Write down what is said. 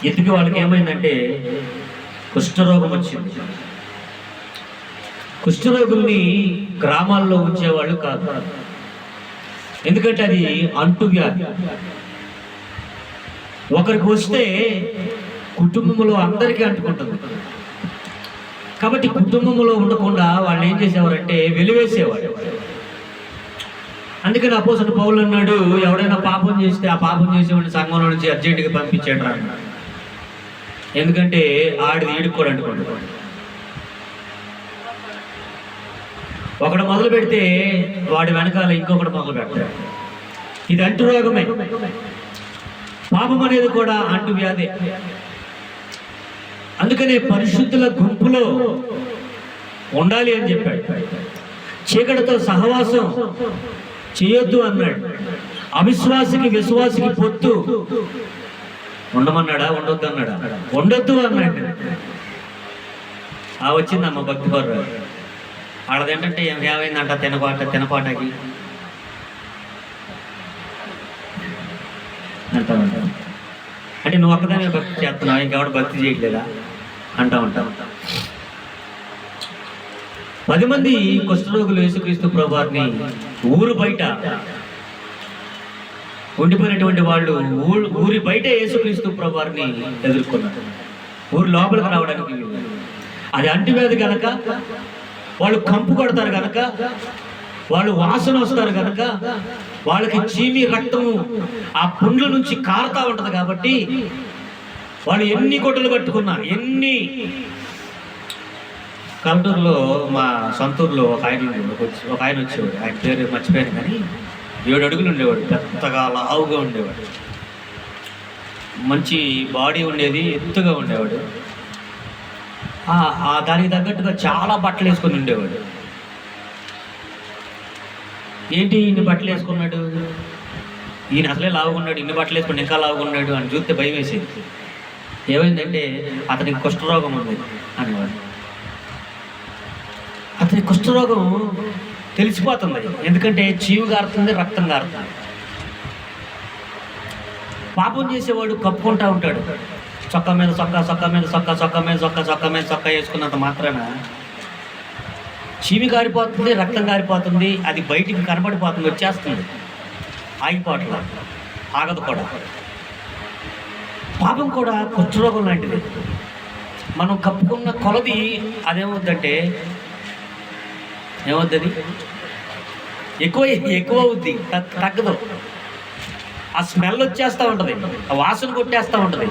ఎందుకు వాళ్ళకి ఏమైందంటే కుష్ఠరోగం వచ్చింది. కుష్ఠరోగుల్ని గ్రామాల్లో ఉంచేవాళ్ళు కాదు, ఎందుకంటే అది అంటువ్యాధి. ఒకరికి వస్తే కుటుంబంలో అందరికీ అంటుకుంటుంది. కాబట్టి కుటుంబంలో ఉండకుండా వాళ్ళు ఏం చేసేవారంటే వెలివేసేవాడు. అందుకని అపోస్తలుడు పౌలు అన్నాడు, ఎవడైనా పాపం చేస్తే ఆ పాపం చేసేవాడిని సంఘంలో నుంచి అర్జెంటుగా పంపించాడు రా అన్నాడు. ఎందుకంటే ఆడిది ఈడికి కూడా అంటుకోండి. ఒకడు మొదలు పెడితే వాడి వెనకాల ఇంకొకటి మొదలు పెడతాడు. ఇది అంటురోగమే. పాపం అనేది కూడా అంటువ్యాధి. అందుకనే పరిశుద్ధుల గుంపులో ఉండాలి అని చెప్పాడు. చీకటితో సహవాసం చేయొద్దు అన్నాడు. అవిశ్వాసికి విశ్వాసికి పొత్తు ఉండమన్నాడా, ఉండొద్దు అన్నాడా? ఉండొద్దు అన్నాడు. వచ్చిందమ్మ భక్తి పర్రు ఆడదేంటంటే ఏమైందంట, తినపాటకి అంటా ఉంటావు. అంటే నువ్వు ఒక్కదానే భక్తి చేస్తున్నావు, ఇంకెవడ భక్తి చేయట్లేదా అంటా ఉంటావు. 10 మంది కుష్ఠరోగులు యేసుక్రీస్తు ప్రభువారిని ఊరు బయట ఉండిపోయినటువంటి వాళ్ళు ఊరి బయట యేసుక్రీస్తు ప్రభువారిని ఎదుర్కొన్నారు. ఊరు లోపలికి రావడానికి అది అంటువ్యాధి కనుక, వాళ్ళు కంపు కొడతారు కనుక, వాళ్ళు వాసన వస్తారు కనుక, వాళ్ళకి చీమి రక్తము ఆ పుండ్ల నుంచి కారుతా ఉంటుంది. కాబట్టి వాళ్ళు ఎన్ని కొట్టులు కట్టుకున్నా, ఎన్ని కలటూరులో మా సొంతూరులో ఒక ఆయన వచ్చేవాడు. ఆయన పేరు మర్చిపోయాను, కానీ 7 అడుగులు ఉండేవాడు, పెద్దగా లావుగా ఉండేవాడు, మంచి బాడీ ఉండేది, ఎత్తుగా ఉండేవాడు. దానికి తగ్గట్టుగా చాలా బట్టలు వేసుకొని ఉండేవాడు. ఏంటి ఇన్ని బట్టలు వేసుకున్నాడు, ఈయన అసలే లావుకున్నాడు, ఇన్ని బట్టలు వేసుకుని ఇంకా లావుకున్నాడు అని చూస్తే భయం వేసేది. ఏమైందంటే అతనికి కుష్ఠరోగం ఉంది అనేవాడు. అతని కుష్ఠరోగం తెలిసిపోతుంది, ఎందుకంటే చీము గారుతుంది, రక్తం గారుతుంది. పాపం చేసేవాడు కప్పుకుంటా ఉంటాడు, చొక్కా మీద చొక్కా, చొక్కా మీద చొక్కా, చొక్కా మీద చొక్కా, చొక్కా మీద చొక్కా వేసుకున్నంత మాత్రాన చీమి గారిపోతుంది, రక్తం గారిపోతుంది, అది బయటికి కనబడిపోతుంది, వచ్చేస్తుంది, ఆగిపోవట్లా, ఆగదు కూడా. పాపం కూడా కుష్ఠరోగం లాంటిది. మనం కప్పుకున్న కొలది అదేమవుద్దంటే ఏమవుతుంది, ఎక్కువ అవుద్ది, తగ్గదు. ఆ స్మెల్ వచ్చేస్తూ ఉంటుంది, ఆ వాసన కొట్టేస్తూ ఉంటుంది.